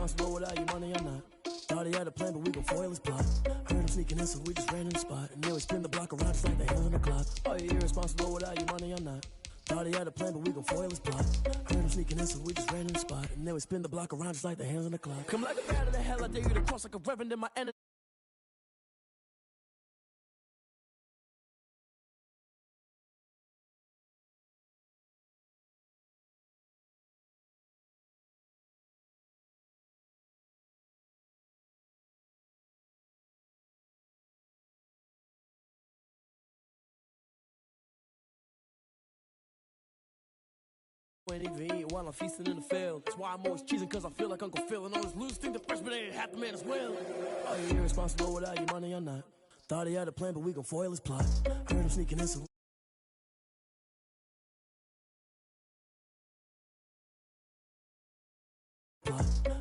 irresponsible without your money or not. Thought he had a plan, but we gon' foil his plot. Heard him sneaking in, so we just ran in the spot. And then we spin the block around just like the hands on the clock. Are you irresponsible without your money or not? Thought he had a plan, but we gon' foil his plot. Heard him sneaking in, so we just ran in the spot. And then we spin the block around just like the hands on the clock. Come like a bat of the hell, I dare you to cross like a reverend in my enemy. When even eat while I'm feasting in the field. That's why I'm always cheesing, cause I feel like Uncle Phil. And all those losers think the freshman ain't half the man as well. Are you irresponsible without your money or not? Thought he had a plan, but we gon' foil his plot. Heard him sneaking in, so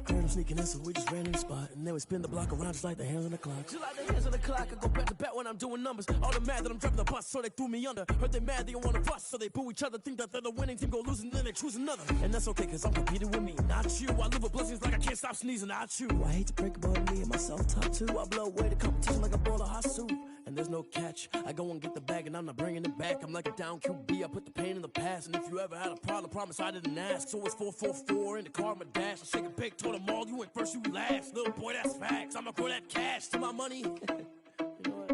heard him sneaking in, so we just ran in the spot. And then we spin the block around just like the hands on the clock. Just like the hands on the clock, I go back to back when I'm doing numbers. All the mad that I'm driving the bus, so they threw me under. Heard they mad, they don't wanna bust, so they boo each other. Think that they're the winning team, go losing, then they choose another. And that's okay, cause I'm competing with me, not you. I live with blessings like I can't stop sneezing, not you. I hate to break about me and myself top two. I blow away the competition like a bowl of hot soup. And there's no catch, I go and get the bag and I'm not bringing it back. I'm like a down QB, I put the pain in the past. And if you ever had a problem, promise I didn't ask. So it's 444 in the car, my dash. I shake a big, told them all, you went first, you last. Little boy, that's facts, I'ma grow that cash to my money. You know what?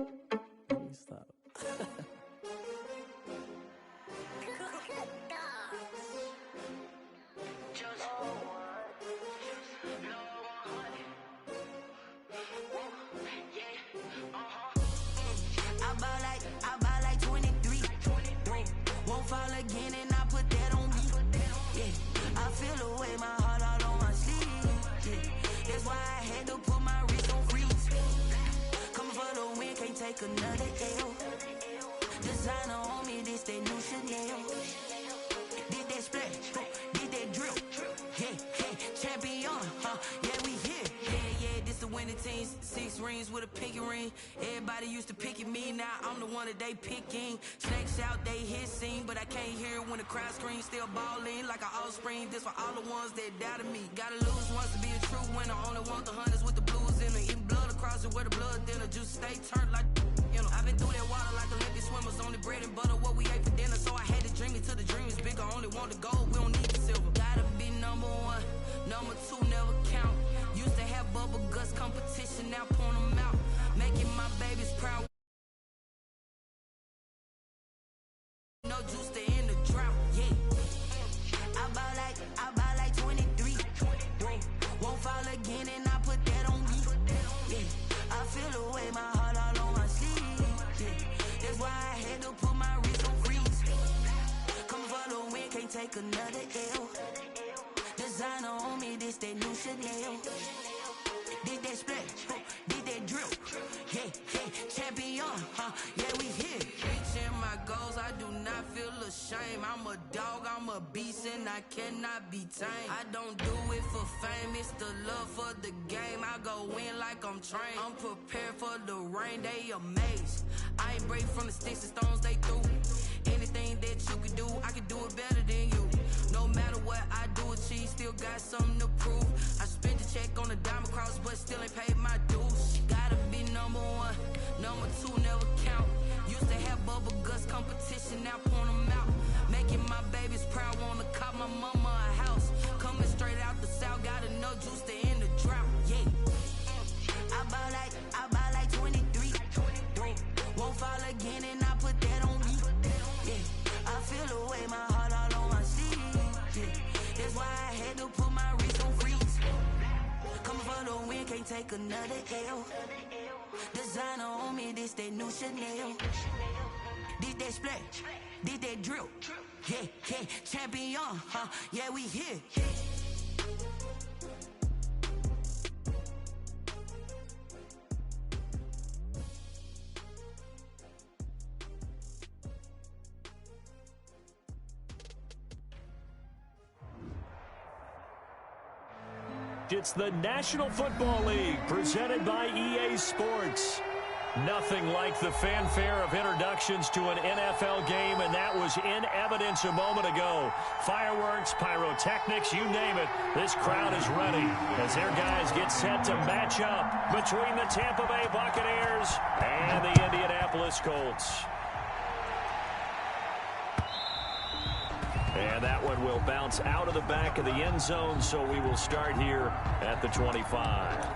Let me stop. I buy like 23. Won't fall again and I put that on me. Yeah, I feel away my heart all on my sleeve. Yeah, that's why I had to put my wrist on freeze. Coming for the win, can't take another L. Designer on me, this that new Chanel. Did that splash, did that drill. Yeah, champion, yeah, we here. Yeah, this the winning team. 6 rings with a pinky ring. Everybody used to picking me, now I'm the one that they picking. Snakes out, they hissing, but I can't hear when the crowd screams. Still balling like an offspring. This for all the ones that doubted me. Gotta lose once to be a true winner. Only want the hunters with the blues in it. Eating blood across it where the blood dinner. Juice stay turned like, you know. I've been through that water like Olympic swimmers. Only bread and butter, what we ate for dinner. So I had to dream it till the dream is bigger. Only want the gold, we don't need the silver. Gotta be number 1, number 2 never count. Used to have bubble guts competition, now point them out. Making my babies proud. No juice to end the drought, yeah. I buy like 23. Won't fall again and I put that on me. Yeah, I feel away my heart all on my sleeve. Yeah, that's why I had to put my wrist on freeze. Coming for the win, can't take another L. Designer on me, this that new Chanel. Did that splash, did that drill. Yeah, champion, yeah, we here. Reaching my goals, I do not feel ashamed. I'm a dog, I'm a beast, and I cannot be tamed. I don't do it for fame, it's the love for the game. I go in like I'm trained. I'm prepared for the rain, they amazed. I ain't break from the sticks and stones they threw. Anything that you can do, I can do it better than you. No matter what I do, achieve, still got something to prove. I spent the check on the diamond cross, but still ain't paid my dues. Gotta be number 1, number 2 never count. Used to have bubble guts competition, now point them out. Making my babies proud, wanna cop my mama a house. Coming straight out the south, got enough juice to end the drought, yeah. I buy like 23. Won't fall again and I put that on me. Yeah, I feel away my heart all on my sleeve. Yeah, that's why I had to put my wrist on freeze. Coming for the win, can't take another L. Designer on me, this that new Chanel. Did that splash, did that drill. Yeah, champion, yeah, we here. It's the National Football League presented by EA Sports. Nothing like the fanfare of introductions to an NFL game, and that was in evidence a moment ago. Fireworks, pyrotechnics, you name it. This crowd is ready as their guys get set to match up between the Tampa Bay Buccaneers and the Indianapolis Colts. And that one will bounce out of the back of the end zone, so we will start here at the 25.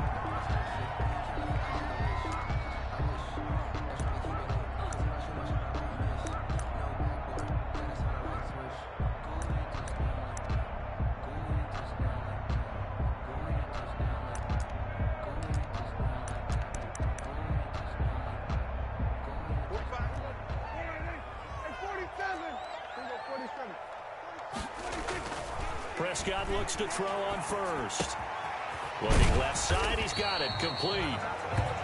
Prescott looks to throw on first. Looking left side, he's got it. Complete.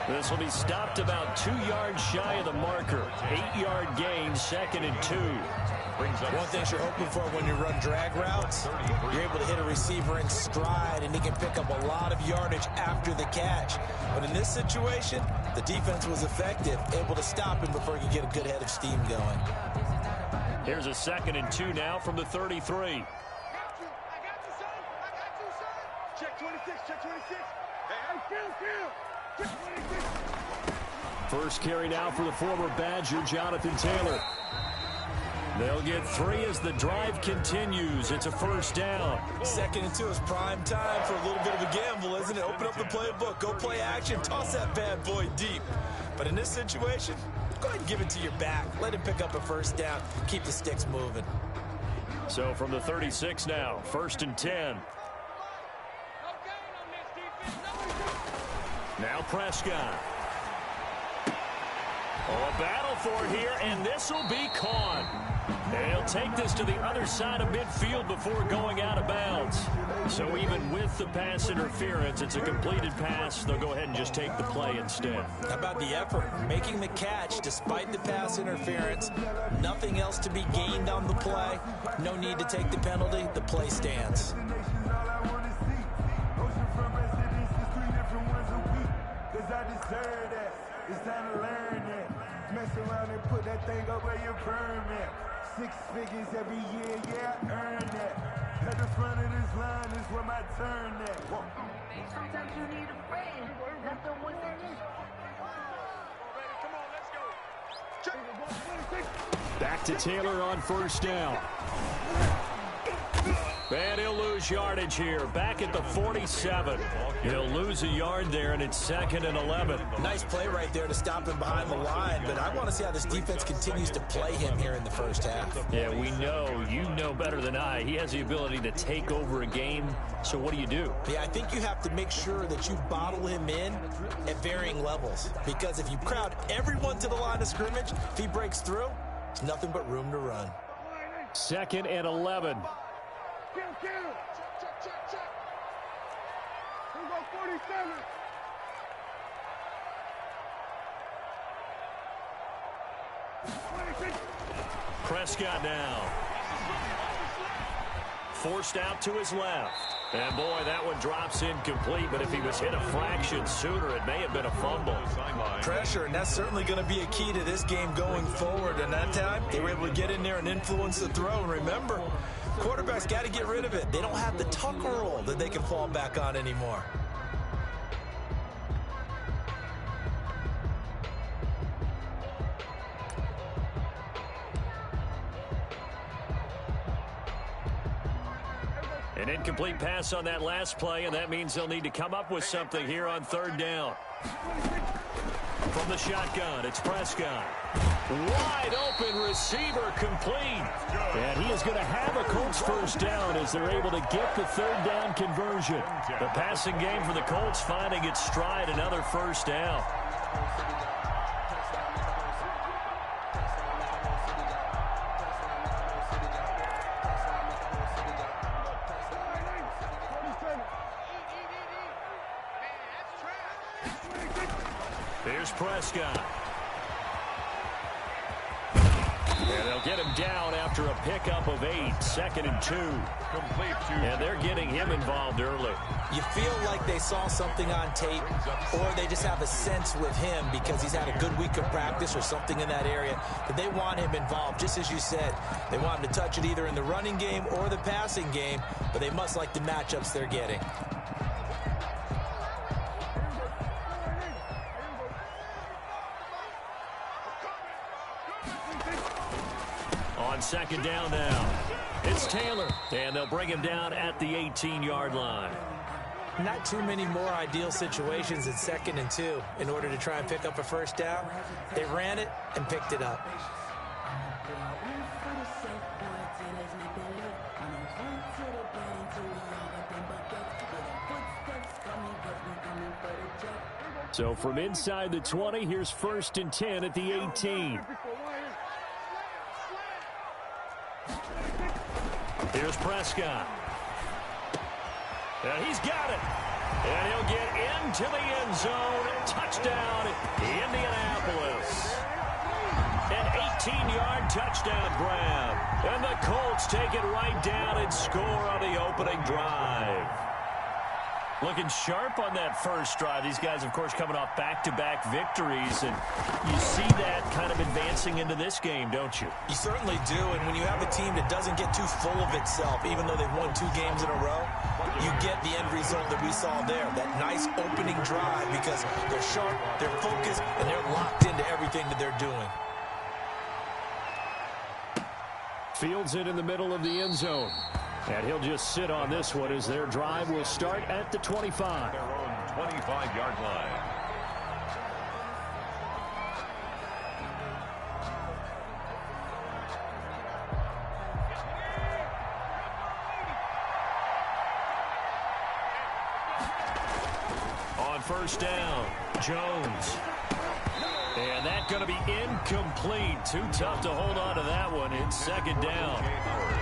This will be stopped about 2 yards shy of the marker. 8-yard gain, 2nd and 2. One thing you're hoping for when you run drag routes, you're able to hit a receiver in stride, and he can pick up a lot of yardage after the catch. But in this situation, the defense was effective, able to stop him before he could get a good head of steam going. Here's a 2nd and 2 now from the 33. Check 26, check 26. Hey, kill. Check 26. First carry now for the former Badger, Jonathan Taylor. They'll get 3 as the drive continues. It's a first down. 2nd and 2 is prime time for a little bit of a gamble, isn't it? Open up the playbook, go play action, toss that bad boy deep. But in this situation, go ahead and give it to your back. Let him pick up a first down. Keep the sticks moving. So from the 36 now, 1st and 10. Now Prescott. Oh, a battle for it here, and this will be caught. They'll take this to the other side of midfield before going out of bounds. So even with the pass interference, it's a completed pass. They'll go ahead and just take the play instead. How about the effort? Making the catch despite the pass interference. Nothing else to be gained on the play. No need to take the penalty. The play stands. It's time to learn that. Mess around and put that thing up where your permit. 6 figures every year, yeah, I earn that. At the front of this line is where my turn at. Whoa. Sometimes you need a friend. Not the one that just... Come on, let's go. Back to Taylor on first down. And he'll lose yardage here. Back at the 47. He'll lose a yard there, and it's 2nd and 11. Nice play right there to stop him behind the line, but I want to see how this defense continues to play him here in the first half. Yeah, we know. You know better than I. He has the ability to take over a game, so what do? Yeah, I think you have to make sure that you bottle him in at varying levels, because if you crowd everyone to the line of scrimmage, if he breaks through, there's nothing but room to run. 2nd and 11. Check. Here we go, 47. Prescott now. Forced out to his left. And boy, that one drops incomplete, but if he was hit a fraction sooner, it may have been a fumble. Pressure, and that's certainly going to be a key to this game going forward. And that time, they were able to get in there and influence the throw. And remember, quarterbacks got to get rid of it. They don't have the tuck roll that they can fall back on anymore. An incomplete pass on that last play, and that means they'll need to come up with something here on 3rd down. From the shotgun, it's Prescott. Wide open receiver complete. And he is going to have a Colts first down as they're able to get the 3rd down conversion. The passing game for the Colts finding its stride, another first down. Here's Prescott. And they'll get him down after a pickup of 8, 2nd and 2. And they're getting him involved early. You feel like they saw something on tape, or they just have a sense with him because he's had a good week of practice or something in that area that they want him involved. Just as you said, they want him to touch it either in the running game or the passing game, but they must like the matchups they're getting. On 2nd down now, it's Taylor, and they'll bring him down at the 18-yard line. Not too many more ideal situations in 2nd and 2 in order to try and pick up a first down. They ran it and picked it up. So from inside the 20, here's 1st and 10 at the 18. Here's Prescott. And he's got it. And he'll get into the end zone. Touchdown, Indianapolis. An 18-yard touchdown grab. And the Colts take it right down and score on the opening drive. Looking sharp on that first drive. These guys, of course, coming off back-to-back victories, and you see that kind of advancing into this game, don't you? You certainly do, and when you have a team that doesn't get too full of itself, even though they've won 2 games in a row, you get the end result that we saw there, that nice opening drive, because they're sharp, they're focused, and they're locked into everything that they're doing. Fields it in the middle of the end zone. And he'll just sit on this one as their drive will start at the 25. Their own 25-yard line. On 1st down, Jones. And that's going to be incomplete. Too tough to hold on to that one. It's 2nd down.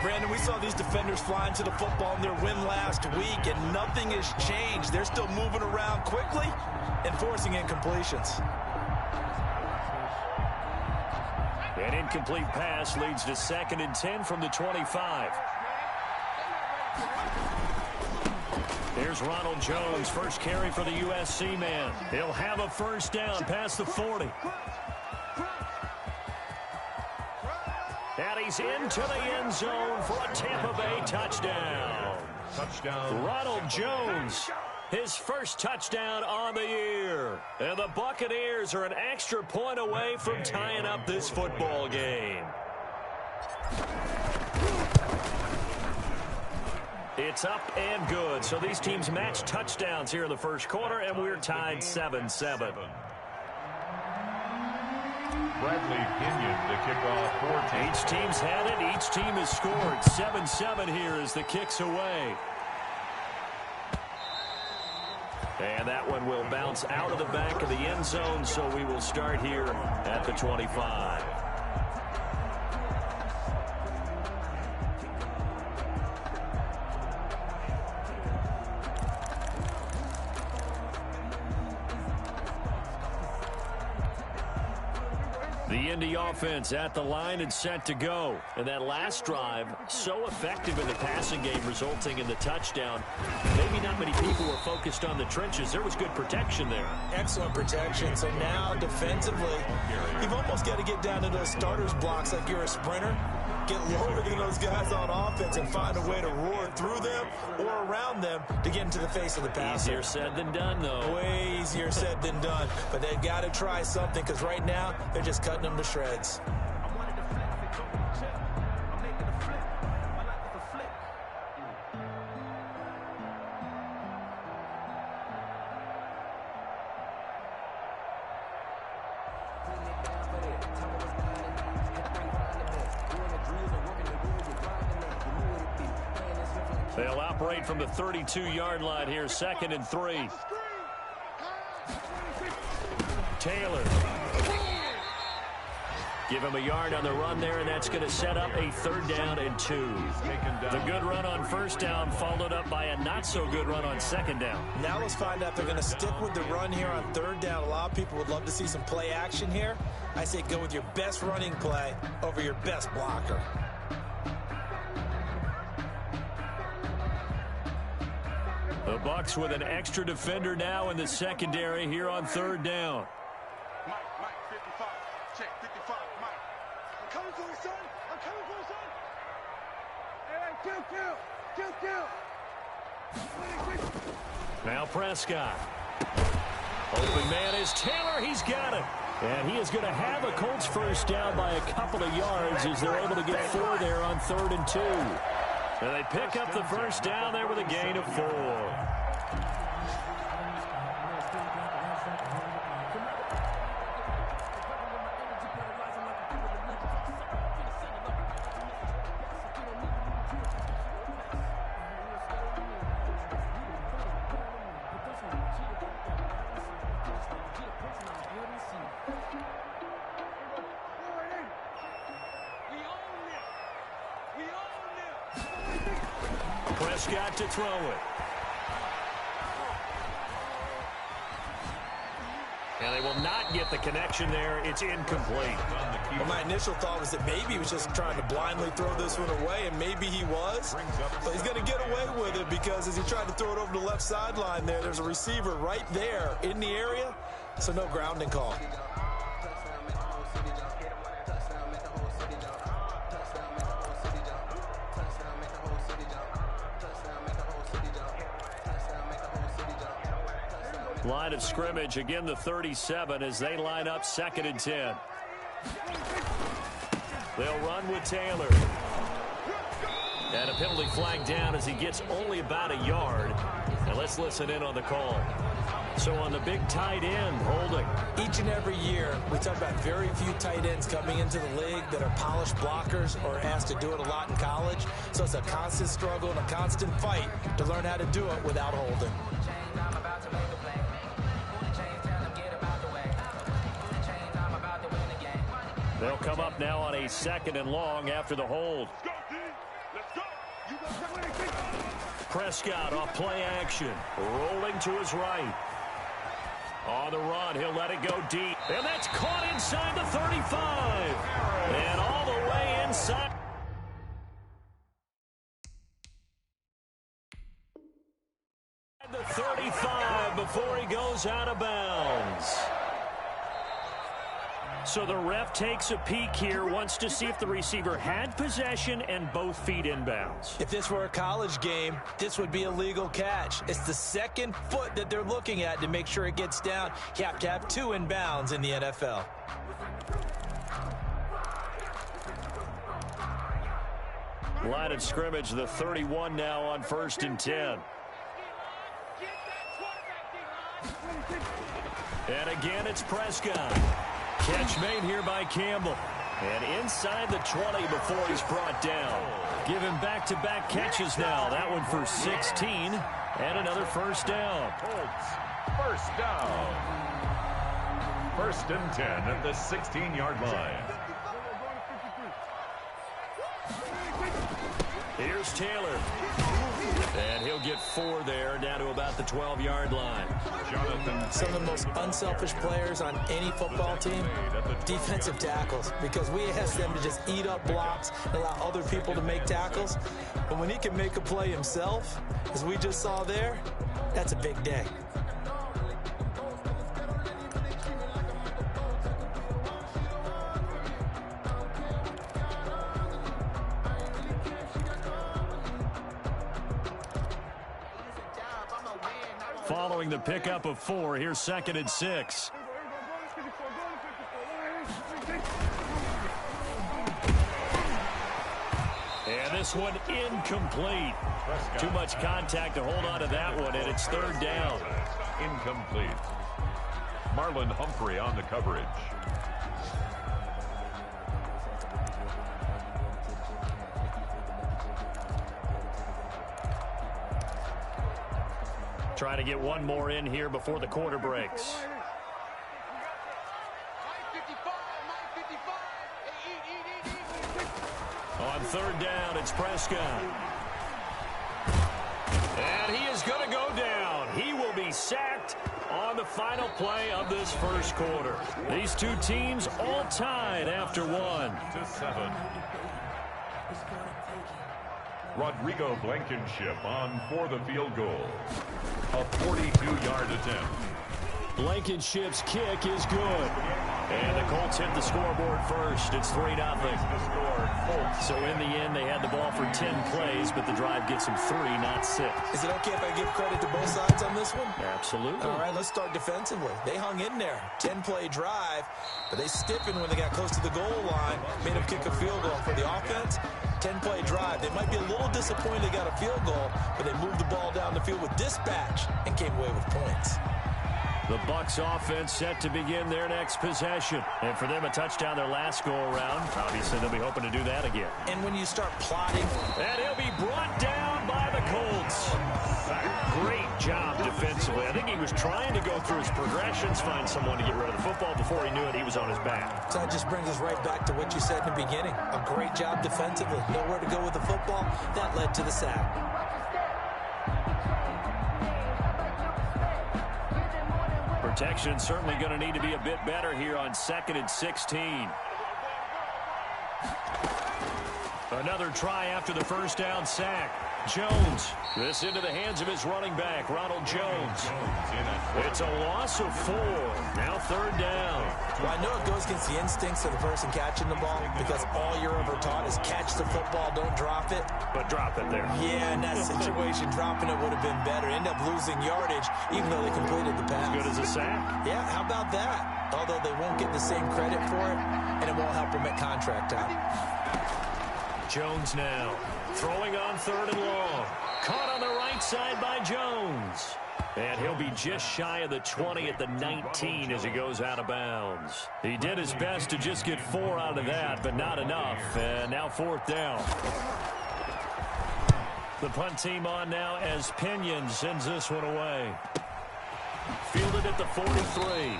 Brandon, we saw these defenders flying to the football in their win last week, and nothing has changed. They're still moving around quickly and forcing incompletions. An incomplete pass leads to 2nd and 10 from the 25. Here's Ronald Jones, first carry for the USC man. He'll have a first down past the 40. And he's into the end zone for a Tampa Bay touchdown. Ronald Jones, his first touchdown on the year. And the Buccaneers are an extra point away from tying up this football game. It's up and good. So these teams match touchdowns here in the first quarter, and we're tied 7-7. Bradley Pinion, the kickoff for Tampa. Each team's had it. Each team has scored. 7-7 here as the kick's away. And that one will bounce out of the back of the end zone, so we will start here at the 25. The Indy offense at the line and set to go. And that last drive, so effective in the passing game, resulting in the touchdown. Maybe not many people were focused on the trenches. There was good protection there. Excellent protection. So now, defensively, you've almost got to get down to those starters blocks like you're a sprinter. Get lower than those guys on offense and find a way to roar through them or around them to get into the face of the passer. Easier said than done, though. Way easier said than done. But they've got to try something because right now they're just cutting them to shreds. They'll operate from the 32-yard line here, 2nd and 3. Taylor. Give him a yard on the run there, and that's going to set up a 3rd down and 2. The good run on 1st down followed up by a not-so-good run on 2nd down. Now let's find out if they're going to stick with the run here on 3rd down. A lot of people would love to see some play action here. I say go with your best running play over your best blocker. The Bucs with an extra defender now in the secondary here on 3rd down. Mike, 55. Check, 55, Mike. I'm coming for you, son. I'm coming for you, son. Hey, kill. Now Prescott. Open man is Taylor. He's got it. And he is going to have a Colts 1st down by a couple of yards as they're able to get 4 there on 3rd and 2. And they pick up the 1st down there with a gain of 4. Prescott to throw it. And they will not get the connection there. It's incomplete. Well, my initial thought was that maybe he was just trying to blindly throw this one away, and maybe he was. But he's going to get away with it because as he tried to throw it over the left sideline there's a receiver right there in the area, so no grounding call. Line of scrimmage, again the 37 as they line up 2nd and 10. They'll run with Taylor. And a penalty flag down as he gets only about a yard. And let's listen in on the call. So on the big tight end, holding. Each and every year, we talk about very few tight ends coming into the league that are polished blockers or asked to do it a lot in college. So it's a constant struggle and a constant fight to learn how to do it without holding. They'll come up now on a 2nd and long after the hold. Prescott off play action. Rolling to his right. On the run, he'll let it go deep. And that's caught inside the 35. And all the way inside. The 35 before he goes out of bounds. So the ref takes a peek here, wants to see if the receiver had possession and both feet inbounds. If this were a college game, this would be a legal catch. It's the 2nd foot that they're looking at to make sure it gets down. You have to have 2 inbounds in the NFL. Line of scrimmage, the 31 now on 1st and 10. And again, it's Prescott. Catch made here by Campbell. And inside the 20 before he's brought down. Give him back-to-back catches now. That one for 16. And another 1st down. Colts, 1st down. 1st and 10 at the 16-yard line. Here's Taylor. And he'll get 4 there, down to about the 12-yard line. Some of the most unselfish players on any football team, defensive tackles, because we ask them to just eat up blocks and allow other people to make tackles. But when he can make a play himself, as we just saw there, that's a big day. Following the pickup of 4, here's 2nd and 6. And this one incomplete. Too much contact to hold on to that one, and it's 3rd down. Incomplete. Marlon Humphrey on the coverage. Trying to get one more in here before the quarter breaks. third down, it's Prescott. And he is going to go down. He will be sacked on the final play of this first quarter. These two teams all tied after 1-7. Rodrigo Blankenship on for the field goal. A 42-yard attempt. Blankenship's kick is good. And the Colts hit the scoreboard first. It's 3-0. So in the end, they had the ball for 10 plays, but the drive gets them 3, not 6. Is it okay if I give credit to both sides on this one? Absolutely. All right, let's start defensively. They hung in there. 10-play drive, but they stiffened when they got close to the goal line, made them kick a field goal. For the offense, 10-play drive. They might be a little disappointed they got a field goal, but they moved the ball down the field with dispatch and came away with points. The Bucs offense set to begin their next possession. And for them, a touchdown their last go-around. Obviously, they'll be hoping to do that again. And when you start plotting... And he'll be brought down by the Colts. Great job defensively. I think he was trying to go through his progressions, find someone to get rid of the football. Before he knew it, he was on his back. So that just brings us right back to what you said in the beginning. A great job defensively. Nowhere to go with the football. That led to the sack. Protection certainly going to need to be a bit better here on 2nd and 16. Another try after the first down sack. Jones. This into the hands of his running back, Ronald Jones. It's a loss of 4. Now 3rd down. Well, I know it goes against the instincts of the person catching the ball because all you're ever taught is catch the football, don't drop it. But drop it there. Yeah, in that situation, dropping it would have been better. End up losing yardage, even though they completed the pass. As good as a sack? Yeah, how about that? Although they won't get the same credit for it, and it won't help them at contract time. Jones now throwing on 3rd and long. Caught on the right side by Jones. And he'll be just shy of the 20 at the 19 as he goes out of bounds. He did his best to just get 4 out of that, but not enough. And now 4th down. The punt team on now as Pinion sends this one away. Fielded at the 43.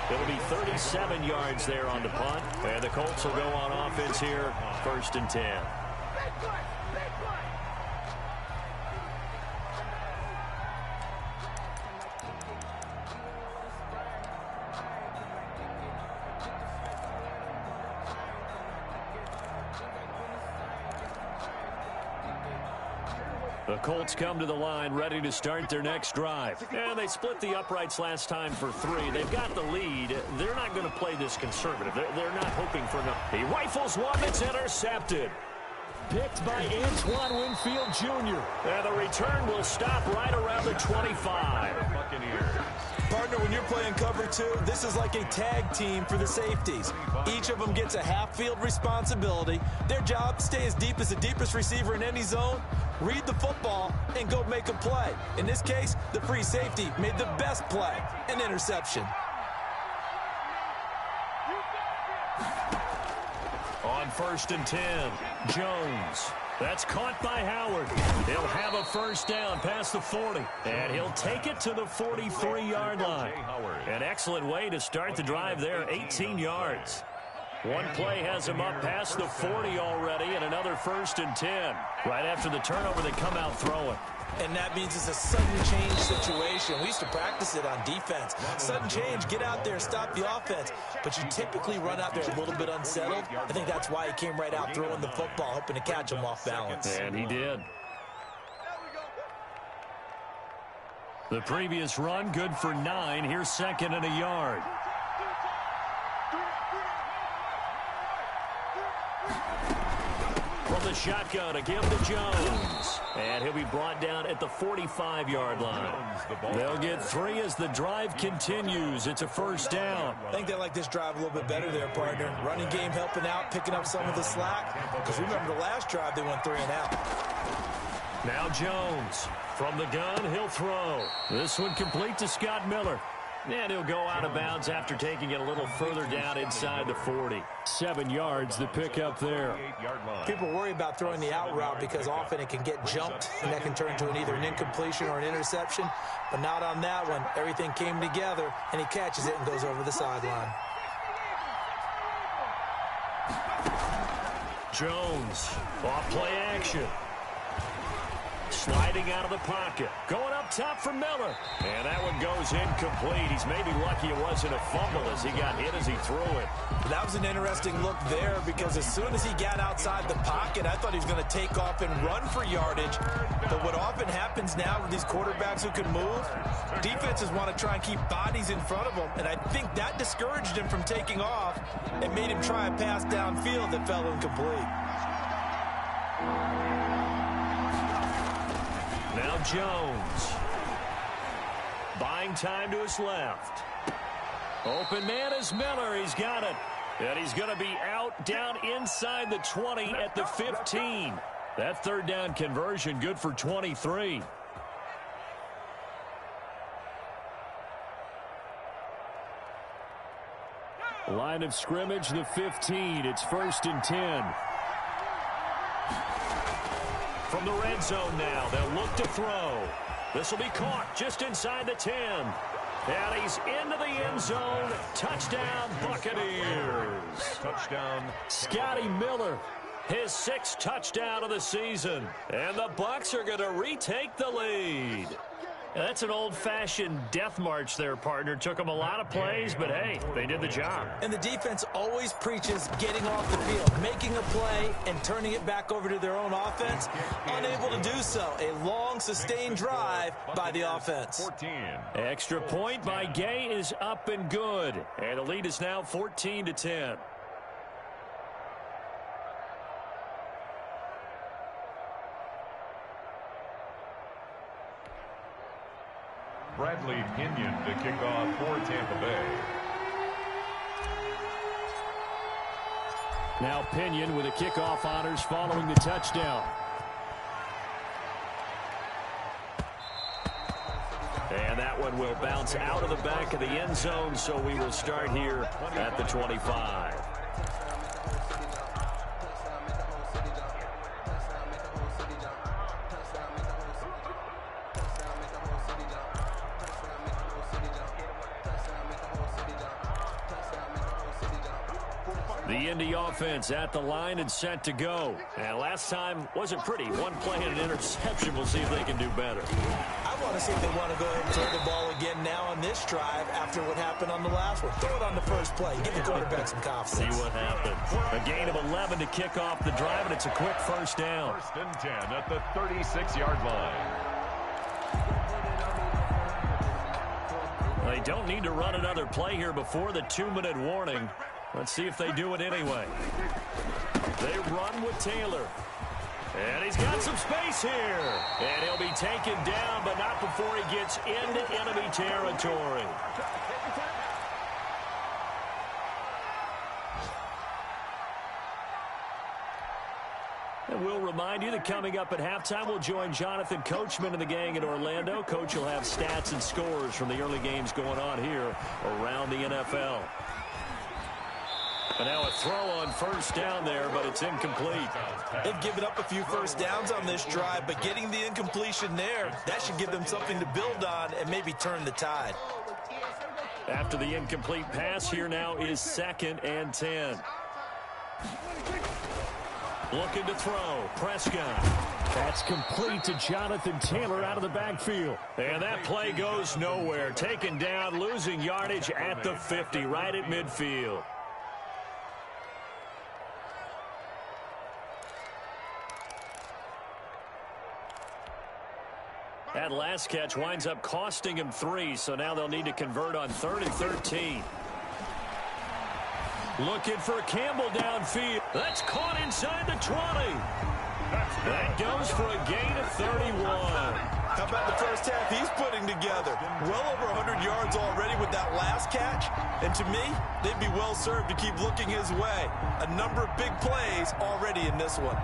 It'll be 37 yards there on the punt. And the Colts will go on offense here, 1st and 10. The Colts come to the line ready to start their next drive. And they split the uprights last time for 3. They've got the lead. They're not going to play this conservative. They're not hoping for enough. He rifles one that's intercepted. Picked by Antoine Winfield Jr. And the return will stop right around the 25. Buccaneers. Partner, when you're playing cover 2, this is like a tag team for the safeties. Each of them gets a half-field responsibility. Their job, stay as deep as the deepest receiver in any zone, read the football, and go make a play. In this case, the free safety made the best play, an interception. On 1st and 10, Jones. That's caught by Howard. He'll have a 1st down past the 40. And he'll take it to the 43-yard line. An excellent way to start the drive there, 18 yards. One play has him up past the 40 already, and another 1st and 10. Right after the turnover, they come out throwing. And that means it's a sudden change situation. We used to practice it on defense. Sudden change, get out there, stop the offense. But you typically run out there a little bit unsettled. I think that's why he came right out throwing the football, hoping to catch him off balance. And he did. The previous run, good for 9. Here's 2nd and a yard. From the shotgun, a give to Jones. And he'll be brought down at the 45-yard line. They'll get 3 as the drive continues. It's a 1st down. I think they like this drive a little bit better there, partner. Running game helping out, picking up some of the slack. Because remember the last drive, they went 3 and out. Now Jones. From the gun, he'll throw. This one complete to Scott Miller. And he'll go out of bounds after taking it a little further down inside the 40. 7 yards, the pickup there. People worry about throwing the out route because often it can get jumped, and that can turn into either an incompletion or an interception. But not on that one. Everything came together, and he catches it and goes over the sideline. Jones, off play action. Sliding out of the pocket. Going up top for Miller. And that one goes incomplete. He's maybe lucky it wasn't a fumble as he got hit as he threw it. That was an interesting look there because as soon as he got outside the pocket, I thought he was going to take off and run for yardage. But what often happens now with these quarterbacks who can move, defenses want to try and keep bodies in front of them. And I think that discouraged him from taking off and made him try a pass downfield that fell incomplete. Now Jones. Buying time to his left. Open man is Miller. He's got it. And he's going to be out down inside the 20 at the 15. That third down conversion good for 23. Line of scrimmage, the 15. It's 1st and 10. From the red zone now, they'll look to throw. This will be caught just inside the 10. And he's into the end zone. Touchdown, Buccaneers. Touchdown. Scotty Miller, his 6th touchdown of the season. And the Bucs are going to retake the lead. That's an old-fashioned death march there, partner. Took them a lot of plays, but hey, they did the job. And the defense always preaches getting off the field, making a play, and turning it back over to their own offense. Unable to do so. A long, sustained drive by the offense. 14. Extra point by Gay is up and good. And the lead is now 14-10. Bradley Pinion to kick off for Tampa Bay. Now Pinion with the kickoff honors following the touchdown. And that one will bounce out of the back of the end zone, so we will start here at the 25. The Indy offense at the line and set to go. And last time wasn't pretty. One play and an interception. We'll see if they can do better. I want to see if they want to go ahead and throw the ball again now on this drive after what happened on the last one. Throw it on the first play. Give the quarterback some confidence. See what happens. A gain of 11 to kick off the drive, and it's a quick first down. 1st and 10 at the 36-yard line. They don't need to run another play here before the 2-minute warning. Let's see if they do it anyway. They run with Taylor. And he's got some space here. And he'll be taken down, but not before he gets into enemy territory. And we'll remind you that coming up at halftime, we'll join Jonathan Coachman and the gang in Orlando. Coach will have stats and scores from the early games going on here around the NFL. And now a throw on first down there, but it's incomplete. They've given up a few first downs on this drive, but getting the incompletion there, that should give them something to build on and maybe turn the tide. After the incomplete pass, here now is 2nd and 10. Looking to throw. Prescott. That's complete to Jonathan Taylor out of the backfield. And that play goes nowhere. Taken down, losing yardage at the 50, right at midfield. That last catch winds up costing him 3, so now they'll need to convert on 3rd and 13. Looking for Campbell downfield. That's caught inside the 20. That goes for a gain of 31. How about the first half he's putting together? Well over 100 yards already with that last catch. And to me, they'd be well served to keep looking his way. A number of big plays already in this one.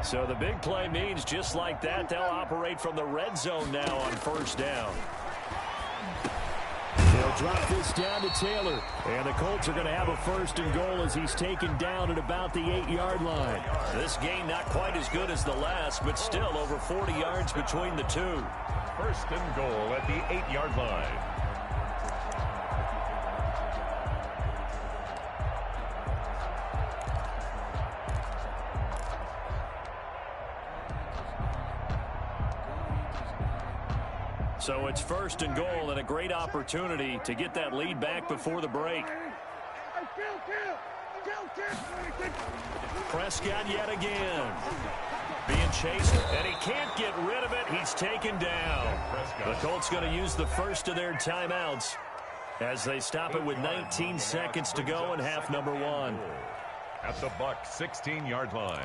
So the big play means just like that, they'll operate from the red zone now on first down. They'll drop this down to Taylor. And the Colts are going to have a 1st and goal as he's taken down at about the 8-yard line. This gain not quite as good as the last, but still over 40 yards between the two. 1st and goal at the 8-yard line. So it's 1st and goal and a great opportunity to get that lead back before the break. Prescott yet again. Being chased, and he can't get rid of it. He's taken down. The Colts going to use the first of their timeouts as they stop it with 19 seconds to go in half number 1. At the Bucs 16-yard line.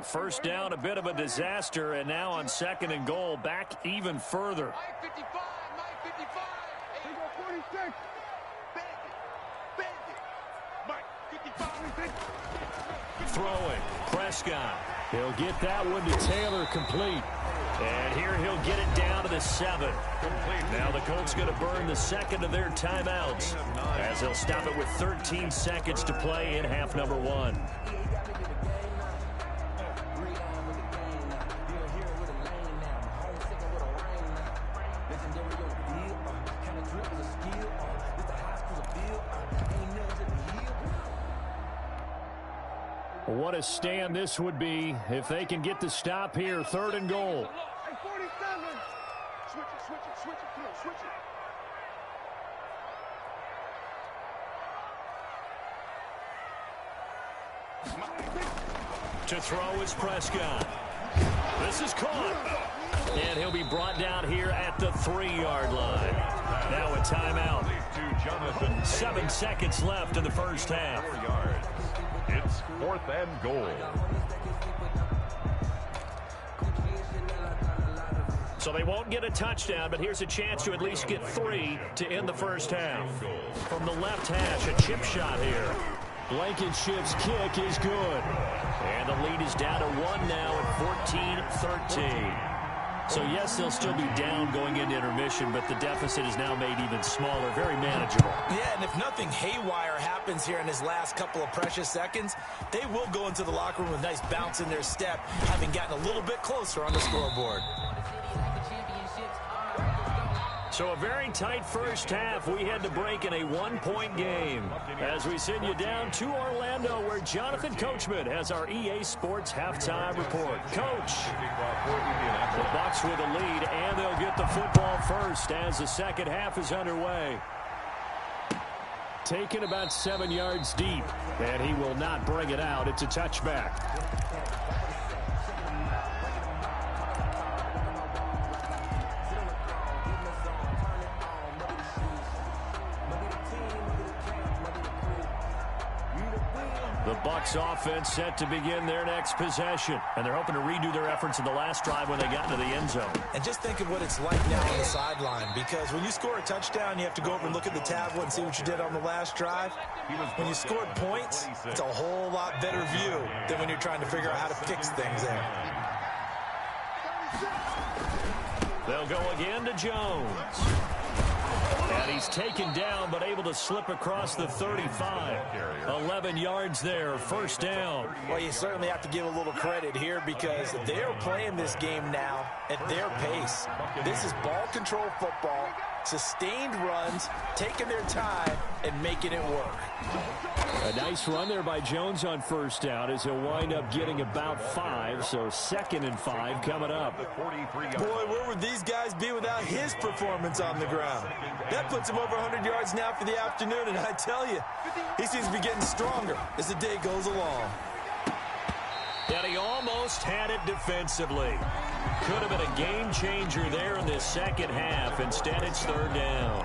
First down, a bit of a disaster, and now on 2nd and goal, back even further. Throwing, Prescott. He'll get that one to Taylor, complete. And here he'll get it down to the 7. Now the Colts going to burn the 2nd of their timeouts as they'll stop it with 13 seconds to play in half number 1. What a stand this would be if they can get the stop here. 3rd and goal. To throw is Prescott. This is caught. And he'll be brought down here at the 3-yard line. Now a timeout. 7 seconds left in the first half. It's 4th and goal. So they won't get a touchdown, but here's a chance to at least get 3 to end the first half. From the left hash, a chip shot here. Blankenship's kick is good. And the lead is down to 1 now at 14-13. So, yes, they'll still be down going into intermission, but the deficit is now made even smaller, very manageable. Yeah, and if nothing haywire happens here in his last couple of precious seconds, they will go into the locker room with a nice bounce in their step, having gotten a little bit closer on the scoreboard. So a very tight first half. We had to break in a 1-point game as we send you down to Orlando, where Jonathan Coachman has our EA Sports halftime report. Coach, the Bucs with a lead, and they'll get the football first as the second half is underway. Taken about 7 yards deep, and he will not bring it out. It's a touchback. The Bucs offense set to begin their next possession, and they're hoping to redo their efforts in the last drive when they got into the end zone. And just think of what it's like now on the sideline, because when you score a touchdown, you have to go over and look at the tablet and see what you did on the last drive. When you scored points, it's a whole lot better view than when you're trying to figure out how to fix things there. They'll go again to Jones. And he's taken down, but able to slip across the 35. 11 yards there, first down. Well, you certainly have to give a little credit here because they're playing this game now at their pace. This is ball control football, sustained runs, taking their time, and making it work. A nice run there by Jones on first down as he'll wind up getting about 5, so 2nd and 5 coming up. Boy, where would these guys be without his performance on the ground? That puts him over 100 yards now for the afternoon, and I tell you, he seems to be getting stronger as the day goes along. And he almost had it defensively. Could have been a game changer there in this second half. Instead, it's 3rd down.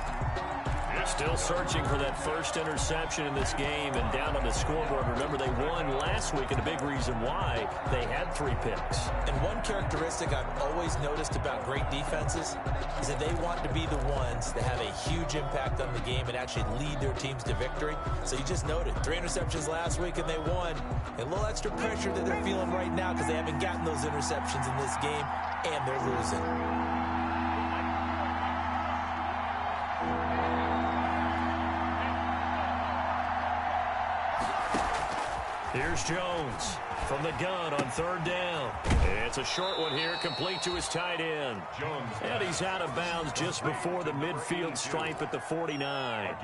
Still searching for that first interception in this game and down on the scoreboard. Remember, they won last week, and a big reason why they had 3 picks. And one characteristic I've always noticed about great defenses is that they want to be the ones that have a huge impact on the game and actually lead their teams to victory. So you just noted 3 interceptions last week and they won. A little extra pressure that they're feeling right now because they haven't gotten those interceptions in this game and they're losing. Here's Jones. From the gun on third down. It's a short one here, complete to his tight end. And he's out of bounds just before the midfield stripe at the 49.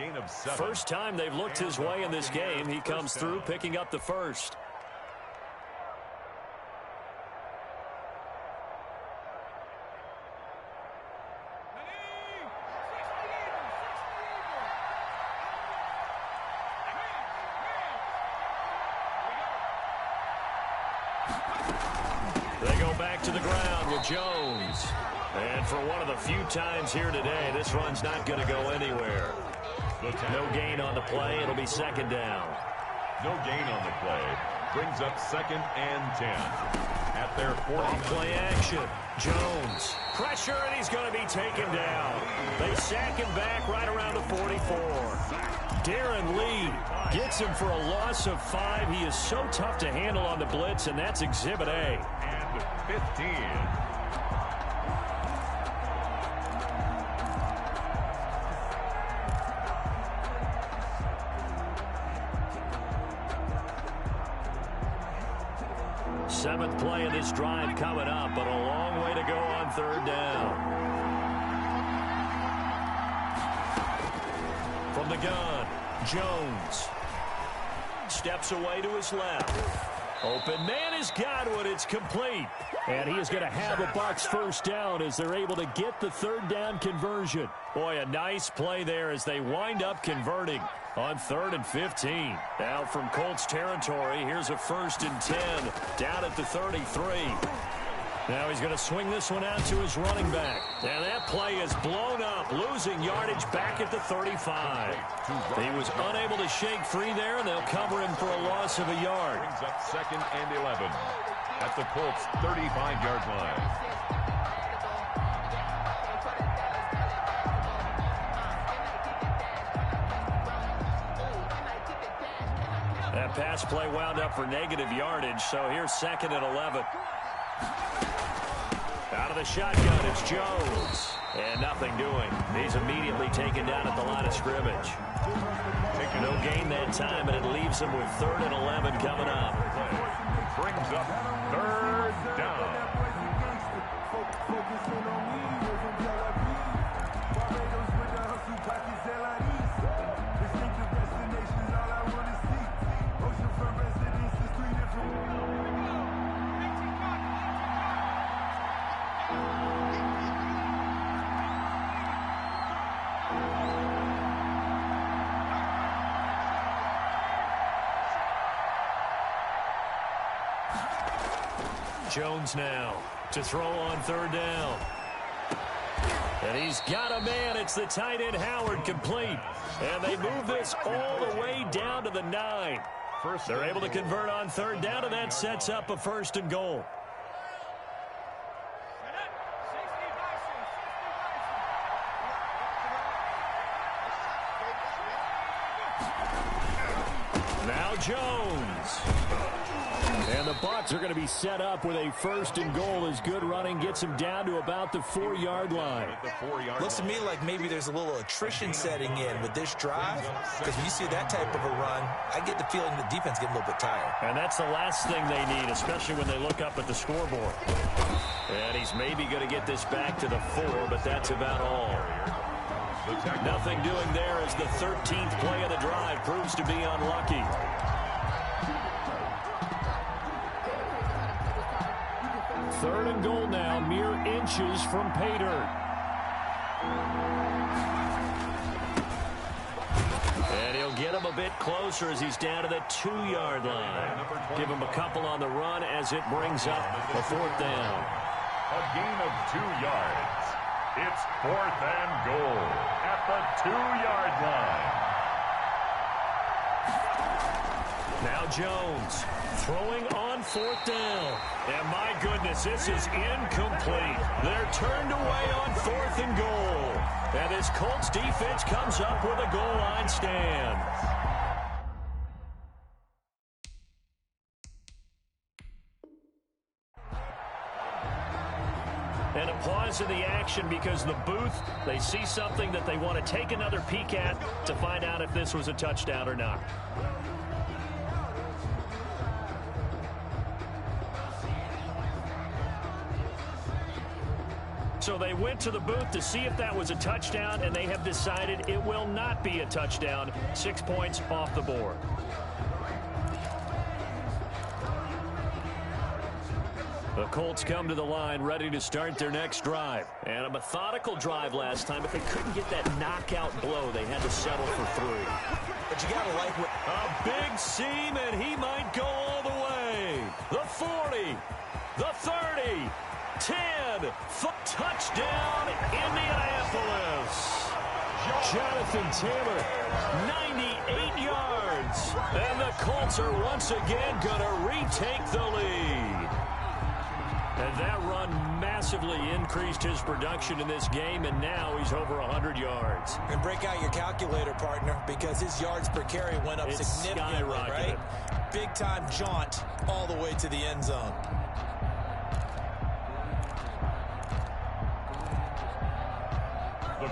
First time they've looked his way in this game. He comes through picking up the first. They go back to the ground with Jones. And for one of the few times here today, this run's not going to go anywhere. No gain on the play. It'll be second down. No gain on the play. Brings up 2nd and 10. At their 40. Play action. Jones. Pressure, and he's going to be taken down. They sack him back right around the 44. Darren Lee gets him for a loss of 5. He is so tough to handle on the blitz, and that's Exhibit A. And 15. Seventh play of this drive coming up, but a long way to go on third down. From the gun, Jones steps away to his left. Open man has got it. It's complete. And he is going to have a Bucks first down as they're able to get the third down conversion. Boy, a nice play there as they wind up converting on 3rd and 15. Now from Colts territory, here's a 1st and 10 down at the 33. Now he's going to swing this one out to his running back. And that play is blown up, losing yardage back at the 35. He was unable to shake free there, and they'll cover him for a loss of a yard. Brings up 2nd and 11 at the Colts 35-yard line. That pass play wound up for negative yardage, so here's 2nd and 11. Out of the shotgun, it's Jones. And nothing doing. He's immediately taken down at the line of scrimmage. No gain that time, and it leaves him with 3rd and 11 coming up. Brings up 3rd down. Jones now to throw on third down. And he's got a man. It's the tight end Howard, complete. And they move this all the way down to the 9. They're able to convert on third down, and that sets up a 1st and goal. Now Jones. And the Bucs are going to be set up with a 1st and goal as good running gets him down to about the 4-yard line. Looks to me like maybe there's a little attrition setting in with this drive, because when you see that type of a run, I get the feeling the defense getting a little bit tired. And that's the last thing they need, especially when they look up at the scoreboard. And he's maybe going to get this back to the 4, but that's about all. Nothing doing there as the 13th play of the drive proves to be unlucky. Third and goal now, mere inches from pay dirt. And he'll get him a bit closer as he's down to the 2-yard line. Give him a couple on the run as it brings up a 4th down. A gain of 2 yards. It's 4th and goal at the 2-yard line. Now Jones throwing on 4th down. And my goodness, this is incomplete. They're turned away on 4th and goal. And this Colts defense comes up with a goal line stand. And a pause in the action because the booth, they see something that they want to take another peek at to find out if this was a touchdown or not. So they went to the booth to see if that was a touchdown, and they have decided it will not be a touchdown. 6 points off the board. The Colts come to the line ready to start their next drive. And a methodical drive last time, but they couldn't get that knockout blow. They had to settle for 3. But you got to like what... A big seam, and he might go all the way. The 40, the 30, 10, touchdown, Indianapolis. Jonathan Taylor, 98 yards. And the Colts are once again going to retake the lead. And that run massively increased his production in this game, and now he's over 100 yards. And break out your calculator, partner, because his yards per carry went up significantly, right? Big-time jaunt all the way to the end zone.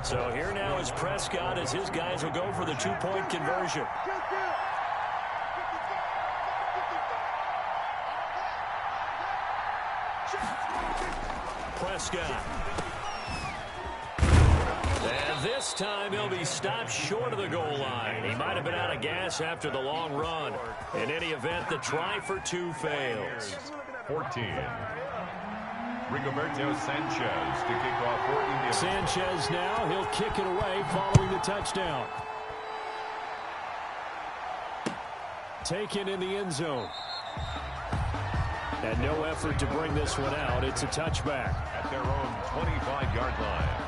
So here now is Prescott as his guys will go for the 2-point conversion. Prescott. And this time he'll be stopped short of the goal line. He might have been out of gas after the long run. In any event, the try for 2 fails. 14. Rigoberto Sanchez to kick off for India. Sanchez now, he'll kick it away following the touchdown. Taken in the end zone. And no effort to bring this one out. It's a touchback. At their own 25-yard line.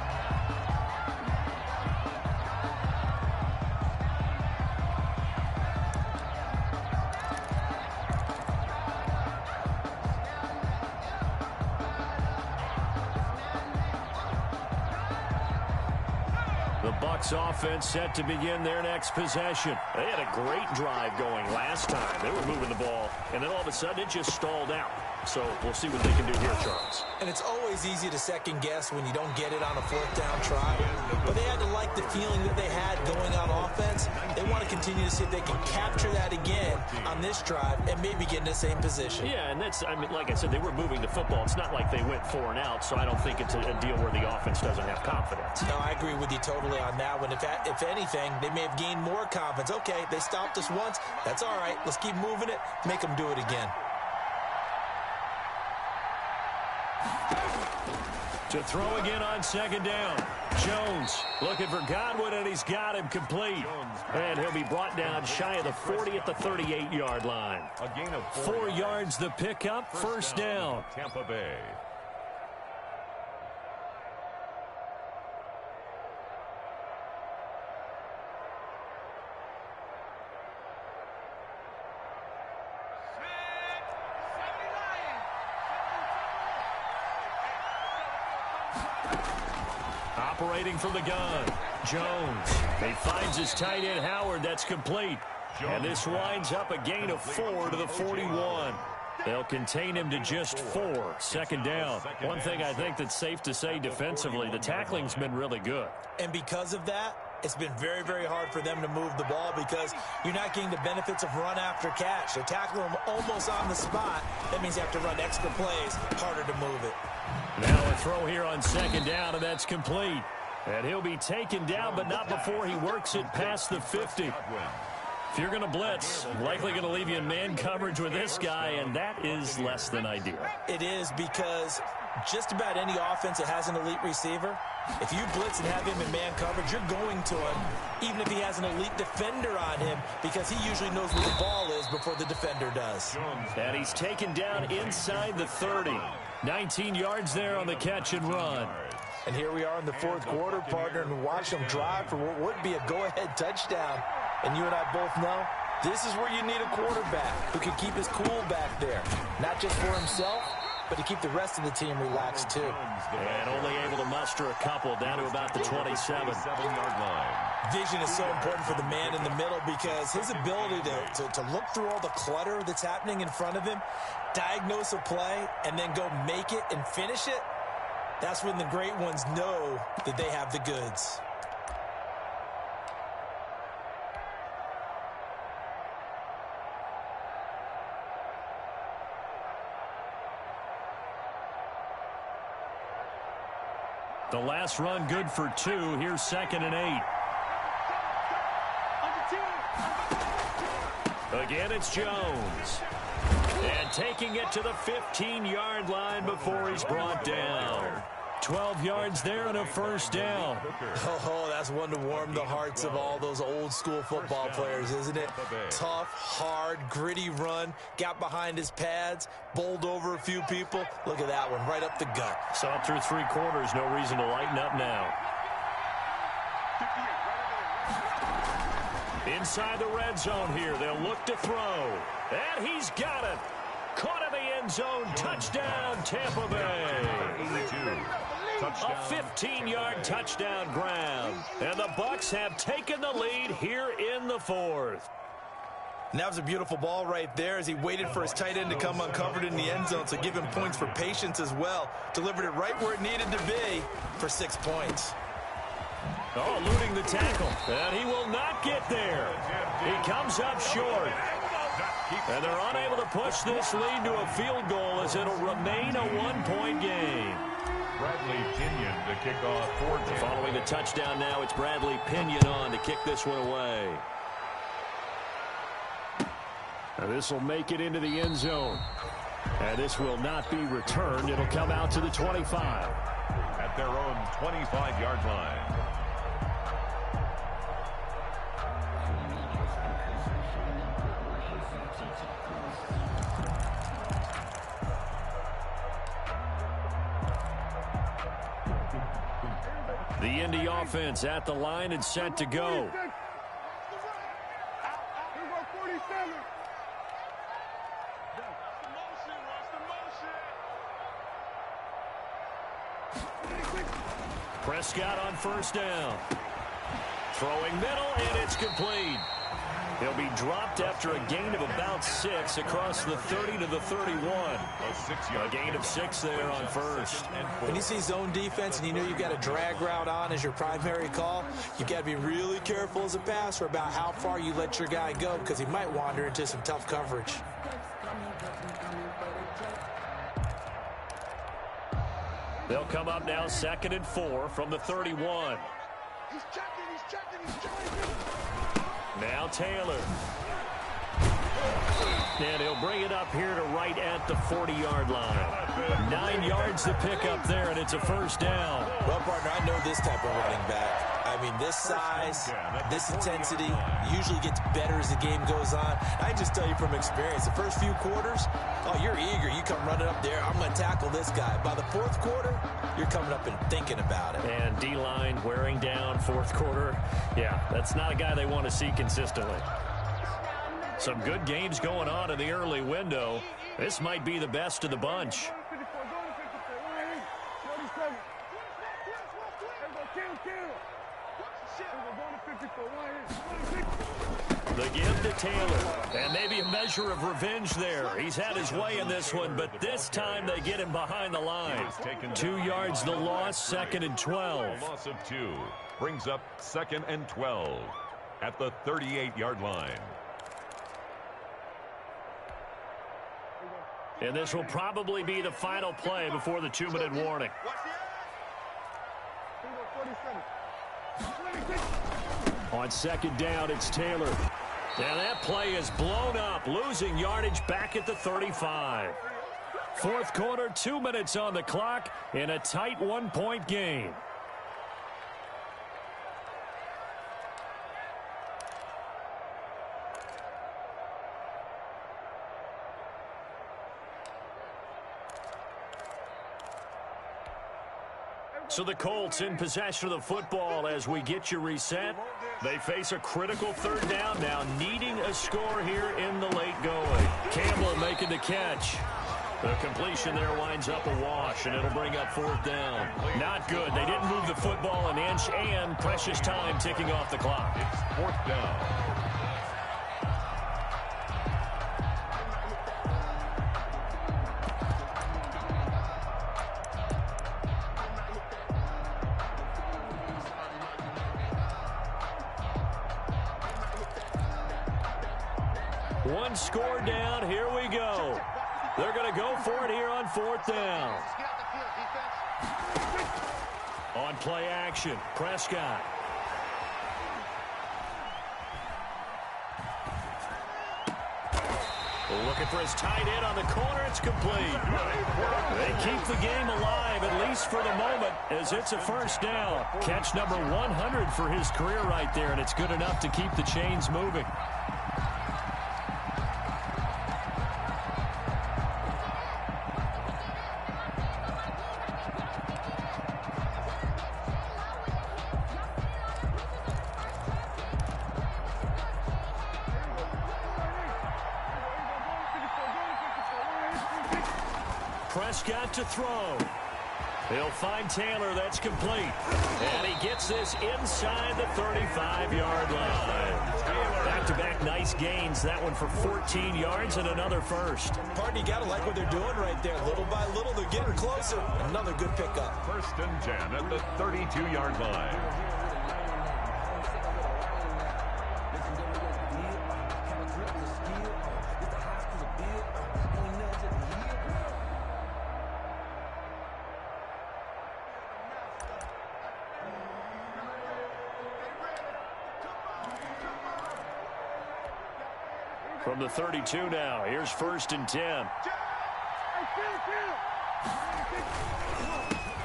The Bucs offense set to begin their next possession. They had a great drive going last time. They were moving the ball, and then all of a sudden it just stalled out. So we'll see what they can do here, Charles. And it's always easy to second guess when you don't get it on a 4th down try. But they had to like the feeling that they had going on offense. They want to continue to see if they can capture that again on this drive and maybe get in the same position. Yeah, and that's, I mean, like I said, they were moving the football. It's not like they went 4 and out, so I don't think it's a deal where the offense doesn't have confidence. No, I agree with you totally on that one. If anything, they may have gained more confidence. Okay, they stopped us once. That's all right. Let's keep moving it. Make them do it again. To throw again on 2nd down. Jones looking for Godwin, and he's got him complete. And he'll be brought down shy of the 40 at the 38-yard line. A gain of 4 yards the pickup, first down. Tampa Bay. Operating from the gun, Jones. He finds his tight end, Howard. That's complete. And this winds up a gain of 4 to the 41. They'll contain him to just 4. 2nd down. One thing I think that's safe to say defensively, the tackling's been really good. And because of that, it's been very, very hard for them to move the ball because you're not getting the benefits of run after catch. They're tackling them almost on the spot. That means you have to run extra plays, harder to move it. Now a throw here on 2nd down, and that's complete. And he'll be taken down, but not before he works it past the 50. If you're going to blitz, likely going to leave you in man coverage with this guy, and that is less than ideal. It is because just about any offense that has an elite receiver, if you blitz and have him in man coverage, you're going to him, even if he has an elite defender on him, because he usually knows where the ball is before the defender does. And he's taken down inside the 30. 19 yards there on the catch and run. And here we are in the 4th quarter, partner, and watch him drive for what would be a go-ahead touchdown. And you and I both know this is where you need a quarterback who can keep his cool back there, not just for himself, but to keep the rest of the team relaxed too. And only able to muster a couple down to about the 27-yard line. Vision is so important for the man in the middle because his ability to look through all the clutter that's happening in front of him, diagnose a play, and then go make it and finish it, that's when the great ones know that they have the goods. The last run good for 2. Here's 2nd and 8. Again, it's Jones. And taking it to the 15-yard line before he's brought down. 12 yards there and a first down. Oh, that's one to warm the hearts of all those old-school football players, isn't it? Tough, hard, gritty run. Got behind his pads, bowled over a few people. Look at that one, right up the gut. Saw it through 3 quarters. No reason to lighten up now. Inside the red zone here. They'll look to throw. And he's got it. Caught in the end zone. Touchdown, Tampa Bay. 82. Touchdown. A 15-yard touchdown grab. And the Bucs have taken the lead here in the 4th. And that was a beautiful ball right there as he waited for his tight end to come uncovered in the end zone, so give him points for patience as well. Delivered it right where it needed to be for 6 points. Oh, eluding the tackle. And he will not get there. He comes up short. And they're unable to push this lead to a field goal as it'll remain a 1-point game. Bradley Pinion to kick off 4th. Following the touchdown now, it's Bradley Pinion on to kick this one away. Now this will make it into the end zone. And this will not be returned. It'll come out to the 25. At their own 25-yard line. The Indy offense at the line and set to go. Prescott on first down. Throwing middle, and it's complete. He'll be dropped after a gain of about 6 across the 30 to the 31. A gain of 6 there on first. When you see zone defense and you know you've got a drag route on as your primary call, you've got to be really careful as a passer about how far you let your guy go because he might wander into some tough coverage. They'll come up now 2nd and 4 from the 31. He's checking. Now Taylor. And he'll bring it up here to right at the 40-yard line. 9 yards to pick up there, and it's a first down. Well, partner, I know this type of running back. I mean, this size, this intensity usually gets better as the game goes on. I just tell you from experience, the first few quarters, oh, you're eager. You come running up there, I'm going to tackle this guy. By the 4th quarter, you're coming up and thinking about it. And D-line wearing down 4th quarter. Yeah, that's not a guy they want to see consistently. Some good games going on in the early window. This might be the best of the bunch. The give to Taylor. And maybe a measure of revenge there. He's had his way in this one, but this time they get him behind the line. 2 yards the loss, 2nd and 12. Loss of 2 brings up 2nd and 12 at the 38-yard line. And this will probably be the final play before the 2-minute warning. On 2nd down, it's Taylor. Now that play is blown up, losing yardage back at the 35. 4th quarter, 2 minutes on the clock in a tight 1-point game. So the Colts in possession of the football as we get you reset. They face a critical 3rd down now, needing a score here in the late going. Campbell making the catch. The completion there winds up a wash, and it'll bring up 4th down. Not good. They didn't move the football an inch, and precious time ticking off the clock. It's 4th down. One score down. Here we go. They're going to go for it here on 4th down. play action. Prescott. Looking for his tight end on the corner. It's complete. They keep the game alive, at least for the moment, as it's a first down. Catch number 100 for his career right there, and it's good enough to keep the chains moving. Prescott to throw. He'll find Taylor. That's complete. And he gets this inside the 35-yard line. Back-to-back nice gains. That one for 14 yards and another first. Pardon, you got to like what they're doing right there. Little by little, they're getting closer. Another good pickup. 1st and 10 at the 32-yard line. From the 32 now, here's 1st and 10.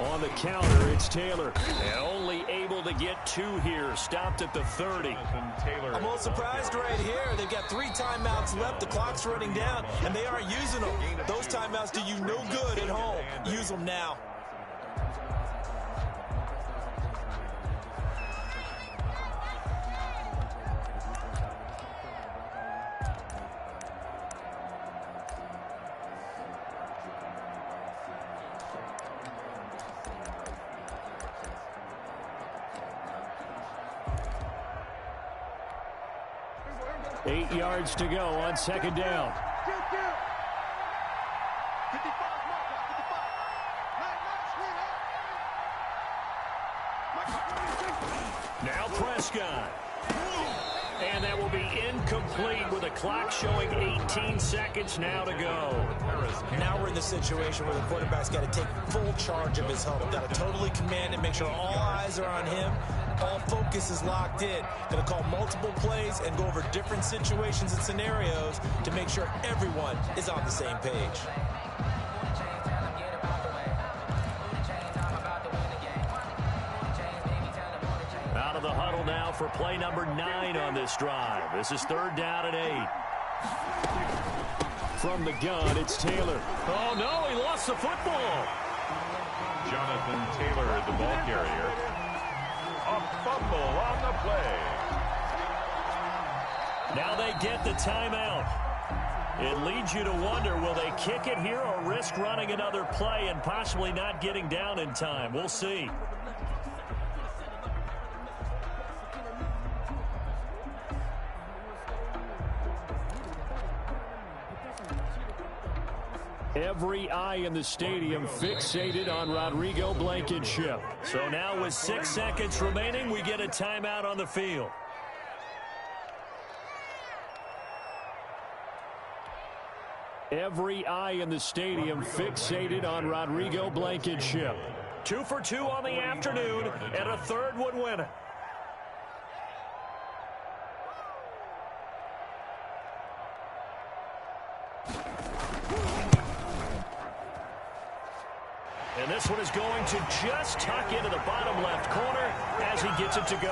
On the counter, it's Taylor. And only able to get 2 here. Stopped at the 30. I'm a little surprised right here. They've got 3 timeouts left. The clock's running down, and they aren't using them. Those timeouts do you no good at home. Use them now. Eight yards to go on 2nd down. Now Prescott. And that will be incomplete with a clock showing 18 seconds now to go. Now we're in the situation where the quarterback's got to take full charge of his home. Got to totally command it, make sure all eyes are on him. All focus is locked in. Going to call multiple plays and go over different situations and scenarios to make sure everyone is on the same page. Out of the huddle now for play number 9 on this drive. This is 3rd down and 8. From the gun, it's Taylor. Oh, no, he lost the football. Jonathan Taylor, the ball carrier. A fumble on the play. Now they get the timeout. It leads you to wonder, will they kick it here or risk running another play and possibly not getting down in time? We'll see. Every eye in the stadium fixated on Rodrigo Blankenship. So now with 6 seconds remaining, we get a timeout on the field. Every eye in the stadium fixated on Rodrigo Blankenship. 2 for 2 on the afternoon, and a 3rd would win it. And this one is going to just tuck into the bottom left corner as he gets it to go.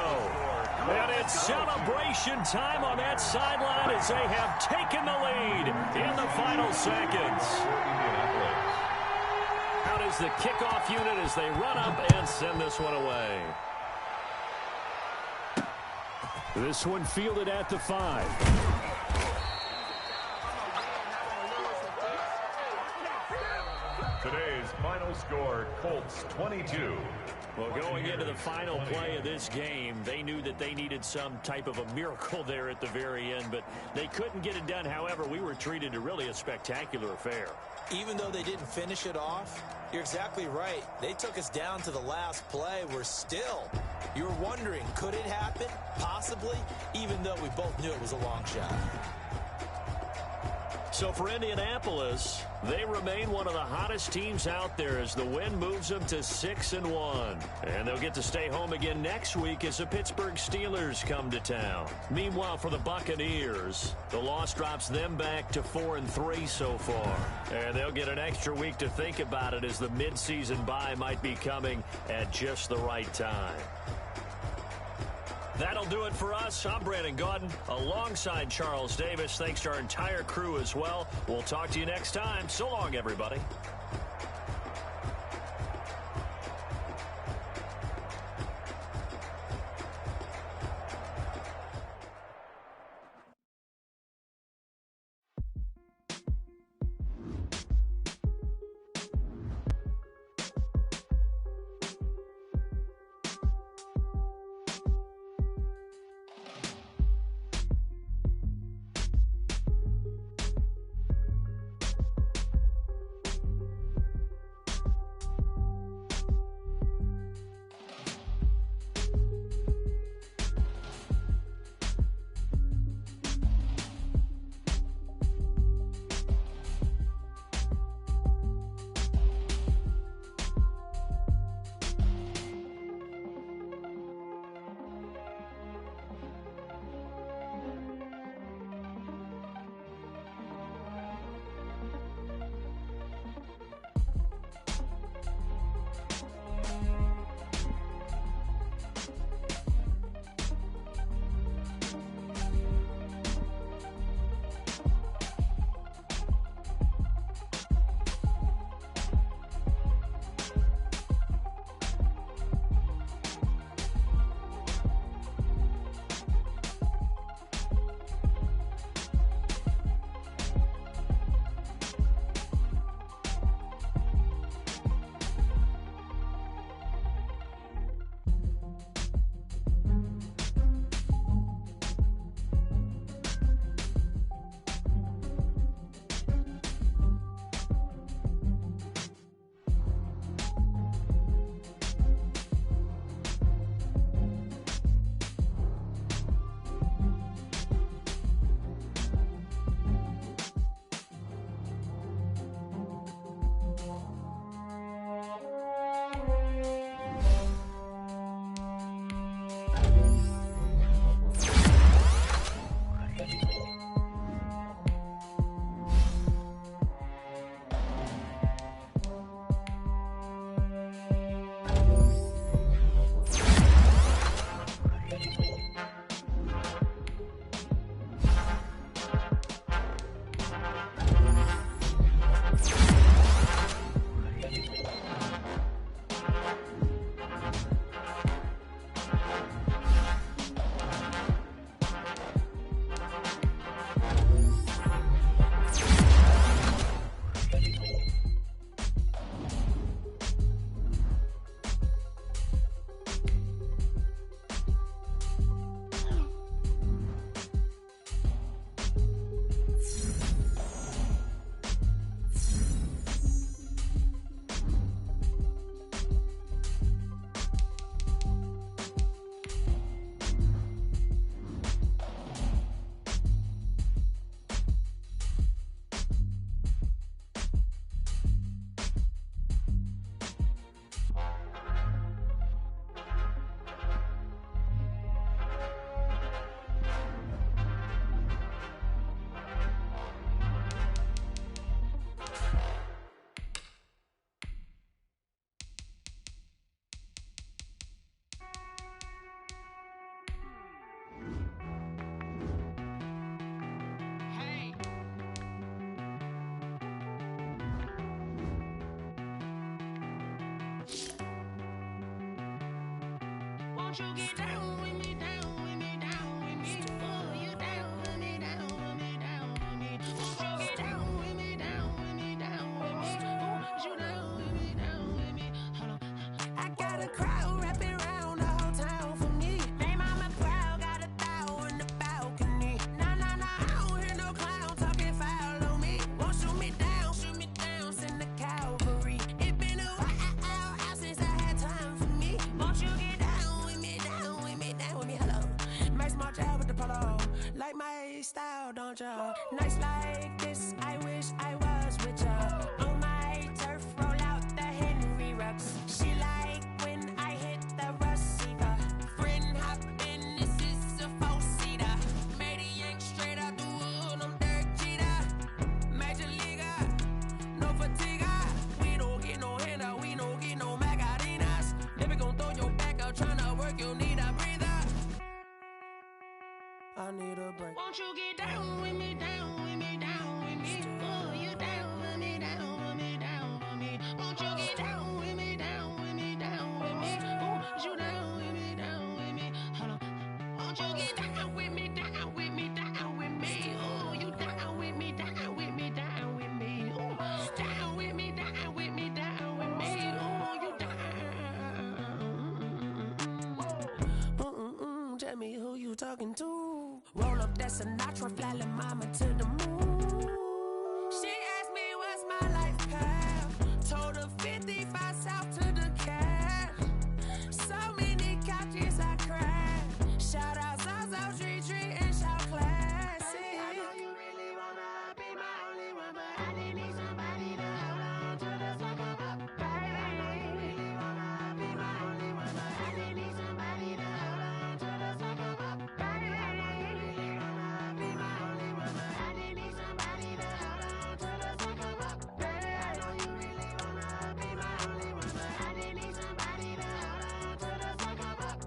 And it's celebration time on that sideline as they have taken the lead in the final seconds. Out is the kickoff unit as they run up and send this one away. This one fielded at the 5. Today's final score, Colts 22. Well, going into the final play of this game, they knew that they needed some type of a miracle there at the very end, but they couldn't get it done. However, we were treated to really a spectacular affair. Even though they didn't finish it off, you're exactly right. They took us down to the last play. We're still, you were wondering, could it happen? Possibly, even though we both knew it was a long shot. So for Indianapolis, they remain one of the hottest teams out there as the win moves them to 6-1. And they'll get to stay home again next week as the Pittsburgh Steelers come to town. Meanwhile, for the Buccaneers, the loss drops them back to 4-3 so far. And they'll get an extra week to think about it as the midseason bye might be coming at just the right time. That'll do it for us. I'm Brandon Gaudin alongside Charles Davis. Thanks to our entire crew as well. We'll talk to you next time. So long, everybody. Won't you get down with me, down with me, down with me? Oh, you down with me, down with me, down with me. Won't you get down with me, down with me, down with me? Oh, you down with me, down with me? Hold on. I got a crowd wrapping around the whole town for me. They mama proud, got a thou in the balcony. Nah, nah, nah, I don't hear no clown talking foul on me. Won't shoot me down, send the cavalry. It been a while since I had time for me. Won't you get down with me, down with me, down with me? Hello, Max March out with the polo, like my Ferrari style, don't ya? Nights like this, I wish I was with ya. On my turf, roll out the Henry rocks. She like when I hit the receiver. Friend hop in, this is a four-seater. Made a yank straight out the wood, I'm Derek Jeter. Major leaguer, no fatigue. We don't get no handout, we don't get no Macarinas. Never gon' throw your back out, tryna work, you need a breather. I need a break. Won't you get down with me, down with me, down with me? Oh, you down with me, down with me, down with me. Won't you get down with me, down with me, down with me? Oh, you down with me, down with me? Hold on. Won't you get down with me, down with me, down with me? Oh, you down with me, down with me, down with me? Oh, down with me, down with me, down with me? Oh, you down. Tell me who you talking to. Roll up that Sinatra, fly la mama to the moon. She asked me what's my life path. Told her 55 south to the cash. So many couches I crashed. Shout out Zazo, Tree Tree, and shout classic. I know you really wanna be my only one, but I didn't need somebody to hold on to the sucker up. Baby, I know you really wanna be my only one, but I didn't need somebody to hold on to the sucker up. Baby, I know you really wanna be my only one, but I didn't need somebody to hold on to the sucker up. Baby, I know you really wanna be my only one, but I didn't need somebody to hold on to the sucker up.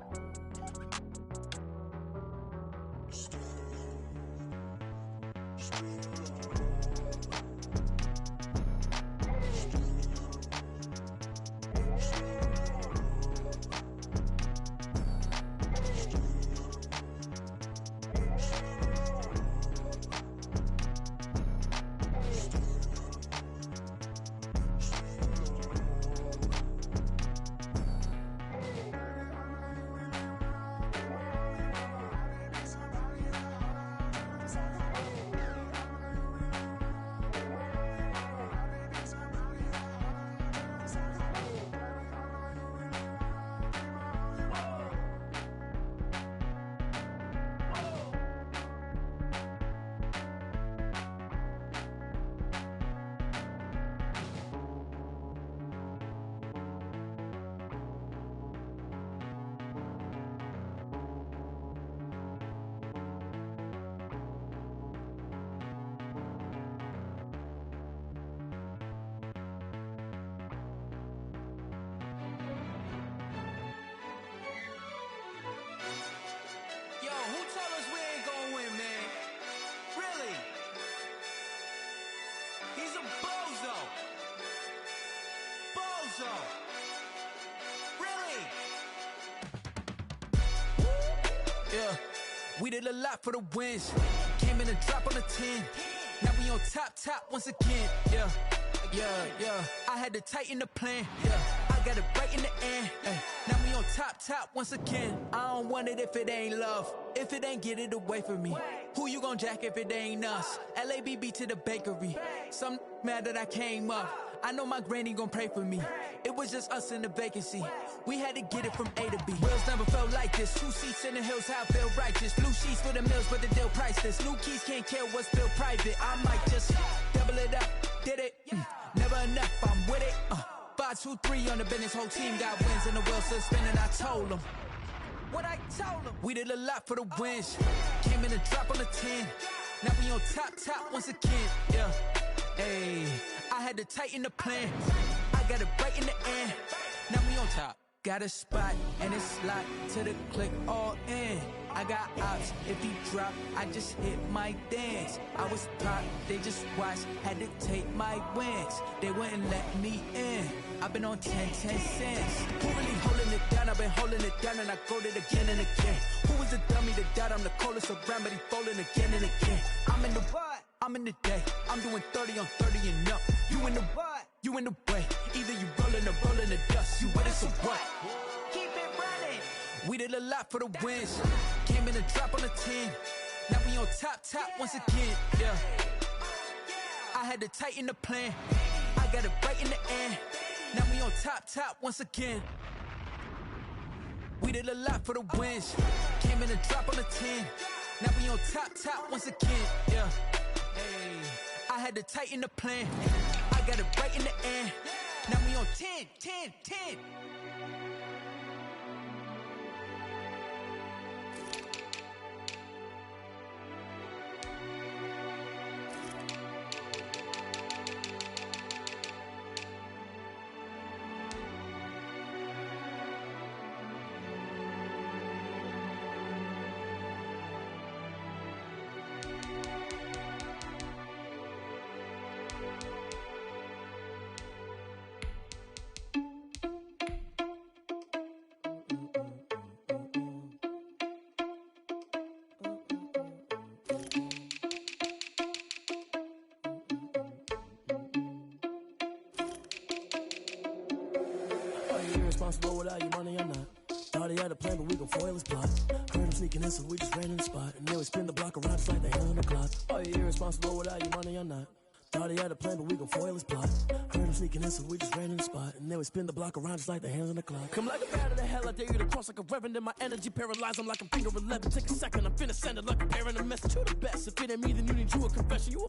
Yo, who told us we ain't gonna win, man? Really? He's a bozo. Bozo. Really? Yeah, we did a lot for the wins. Came in a drop on the 10. Now we on top once again. Yeah. I had to tighten the plan. Yeah, I got it right in the end. Ay. Now we on top once again. I don't want it if it ain't love. If it ain't, get it away from me. Who you gon' jack if it ain't us? LABB to the bakery. Some mad that I came up. I know my granny gon' pray for me. It was just us in the vacancy. We had to get it from A to B. Wheels never felt like this. 2 seats in the hills, how I feel righteous. Blue sheets for the mills, but the deal priceless. New keys can't care what's still private. I might just double it up. Did it? Never enough, I'm with it. 5, 2, 3 on the business. Whole team got wins and the wheels still spinning. I told them what I told them. We did a lot for the wins. Came in a drop on the 10. Now we on top once again. Yeah. Hey, I had to tighten the plan. I got it right in the end. Now we on top. Got a spot and it's locked to the click all in. I got ops, if he drop, I just hit my dance. I was top, they just watched, had to take my wins. They wouldn't let me in. I've been on 10 cents. Who really holding it down? I've been holding it down and I go it again and again. Who was the dummy that died? I'm the coldest around, but he falling again and again. I'm in the what? I'm in the day. I'm doing 30 on 30 and up. You in the what? You in the way. Either you rolling or rolling the dust. You with us or what? Keep it running. We did a lot for the wins. Came in a drop on the 10. Now we on top once again. Yeah. I had to tighten the plan. I got it right in the end. Now we on top once again. We did a lot for the wins. Came in a drop on the 10. Now we on top once again, yeah. Hey, I had to tighten the plan. I got it right in the end. Now we on 10. Irresponsible without your money or not. Thought he had a plan, but we gon' foil his plot. Heard him sneaking in, so we just ran in the spot. And then we spin the block around just like the hands on the clock. Are you irresponsible without your money or not? Thought he had a plan, but we gon' foil his plot. Heard him sneaking in, so we just ran in the spot. And then we spin the block around just like the hands on the clock. Come like a bat of the hell, I dare you to cross like a reverend. And my energy paralyzed, I'm like a finger 11. Take a second, I'm finna send it like a parent a message. You the best, if it ain't me, then you need you a confession. You